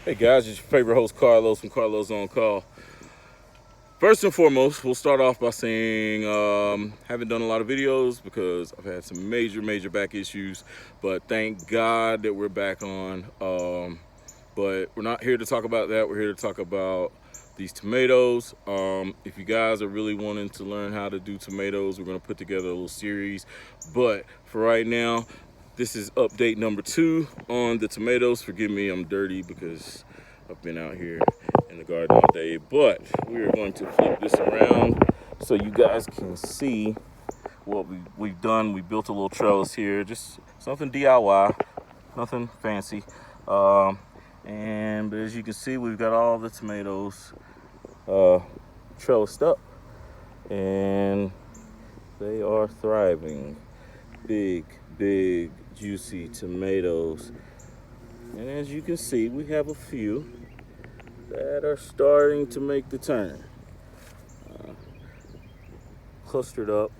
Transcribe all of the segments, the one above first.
Hey guys, it's your favorite host Carlos from Carlos on Call. First and foremost, we'll start off by saying haven't done a lot of videos because I've had some major back issues, but thank God that we're back on. But we're not here to talk about that. We're here to talk about these tomatoes. If you guys are really wanting to learn how to do tomatoes, we're going to put together a little series. But for right now, this is update number 2 on the tomatoes. Forgive me, I'm dirty because I've been out here in the garden all day. But we are going to flip this around so you guys can see what we've done. We built a little trellis here, just something DIY, nothing fancy. But as you can see, we've got all the tomatoes trellised up, and they are thriving. Big juicy tomatoes. And as you can see, we have a few that are starting to make the turn. Clustered up.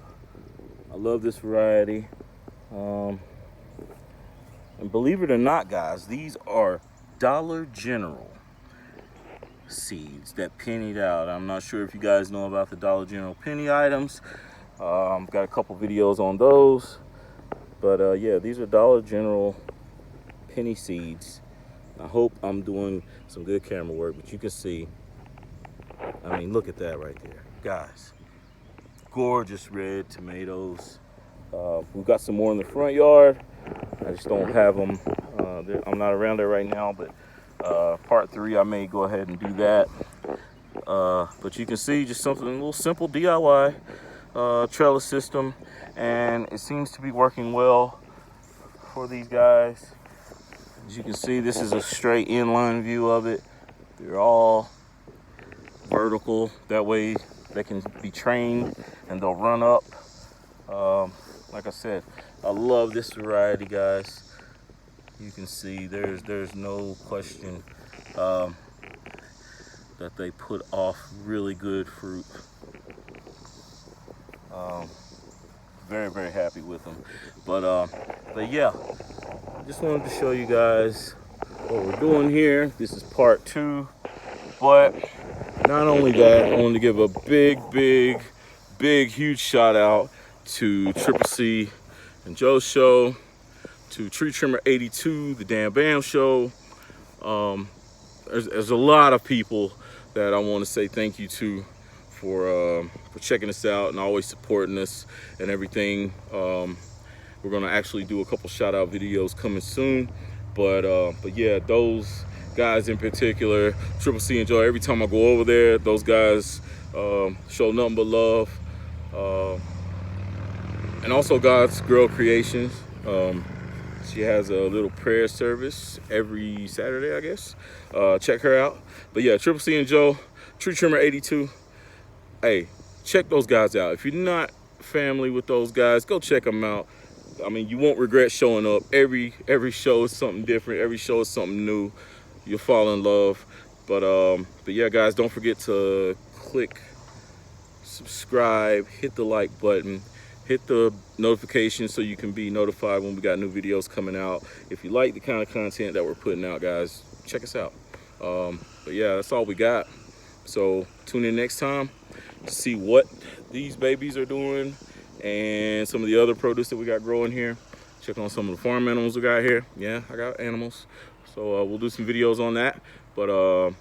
I love this variety. And believe it or not, guys, these are Dollar General seeds that pennied out. I'm not sure if you guys know about the Dollar General penny items. Got a couple videos on those. But yeah, these are Dollar General penny seeds. I hope I'm doing some good camera work, but you can see, I mean, look at that right there, guys. Gorgeous red tomatoes. We've got some more in the front yard. I just don't have them. I'm not around there right now, but part 3, I may go ahead and do that. But you can see just something, a little simple DIY trellis system, and it seems to be working well for these guys. As you can see, this is a straight inline view of it. They're all vertical, that way they can be trained and they'll run up. Like I said, I love this variety, guys. You can see there's no question that they put off really good fruit. Very happy with them. But yeah, I just wanted to show you guys what we're doing here. This is part 2. But not only that, I wanted to give a big huge shout out to Triple C and Joe's show, to Tree Trimmer 82, the Damn Bam show. There's a lot of people that I want to say thank you to for checking us out and always supporting us and everything. We're gonna actually do a couple shout out videos coming soon, but yeah, those guys in particular, Triple C and Joe, every time I go over there, those guys show nothing but love. And also God's Girl Creations. She has a little prayer service every Saturday, I guess. Check her out. But yeah, Triple C and Joe, Tree Trimmer 82. Hey, check those guys out. If you're not family with those guys, go check them out. I mean, you won't regret showing up. Every show is something different. Every show is something new. You'll fall in love. But yeah, guys, don't forget to click subscribe, hit the like button, hit the notification so you can be notified when we got new videos coming out. If you like the kind of content that we're putting out, guys, check us out. But yeah, that's all we got. So tune in next time to see what these babies are doing and some of the other produce that we got growing here. Check on some of the farm animals we got here. Yeah, I got animals. So we'll do some videos on that. But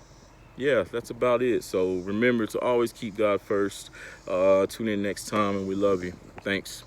yeah, that's about it. So remember to always keep God first. Tune in next time, and we love you. Thanks.